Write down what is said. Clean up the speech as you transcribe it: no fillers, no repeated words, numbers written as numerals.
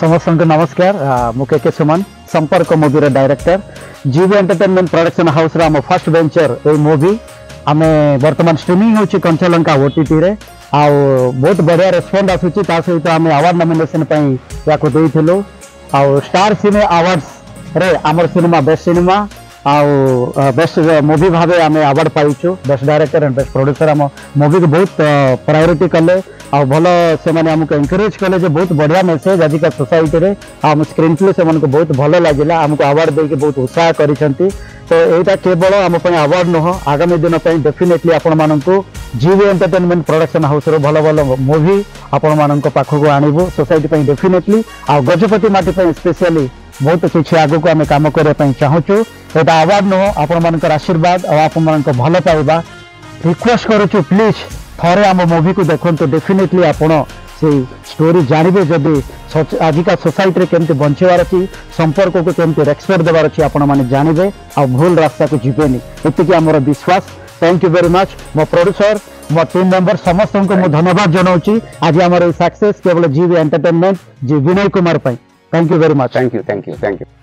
समस्त नमस्कार मुके के सुमन संपर्क मूवी डायरेक्टर जीवी एंटरटेनमेंट प्रोडक्शन हाउस आम फर्स्ट वेंचर ए मूवी आम बर्तमान स्ट्रीमिंग होची कंचलंका ओटीटी रे आ बहुत बढ़िया रेस्पॉन्ड आसुची ता सहित आम अवार्ड नॉमिनेशन पई याको देइथिलो आ स्टार सिने अवार्ड्स रे आमर सिनेमा बेस्ट सिनेमा आ बेस्ट मूवी भावे आम अवार्ड पाइछु best director and best producer आम मूवी को बहुत प्रायोरिटी कले आ भल से माने हमको एनकरेज कले जे बहुत बढ़िया मेसेज आजिका सोसाइटी रे आम स्क्रीन प्ले से को बहुत भल लगिला हमको अवार्ड देके बहुत उत्साह करिसंती तो एटा केवल आम पई अवार्ड नह आगामी दिन पई डेफिनेटली आपण माननकु जीवी एंटरटेनमेंट प्रोडक्शन हाउस रो भल भल मूवी आपण माननको पाखको आनिबो सोसाइटी पई डेफिनेटली आ गजपति माटी पई स्पेशली बहुत किसी आगक आम कम करने चाहूँ एटा अवार्ड नुह आपण मानकर आशीर्वाद और आपण मानक भल पाइबा रिक्वेस्ट करुचु प्लीज थरे आम मूवी को देखो डेफिनेटली आपण से स्टोरी जानवे जदि आजिका सोसाइटी रे केमती बंचवार अच्छी संपर्क को केमती रेस्पेक्ट देवार अच्छी आपण माने जानवे आ भूल रास्ता को जीवेनी एतिकी आमर विश्वास थैंक यू वेरी मच मो प्रोड्यूसर मो टीम मेंबर समस्त को मो धन्यवाद जनाऊँ आज आमर सक्सेस केवल जीवी एंटरटेनमेंट जी Vinay Kumar thank you very much thank you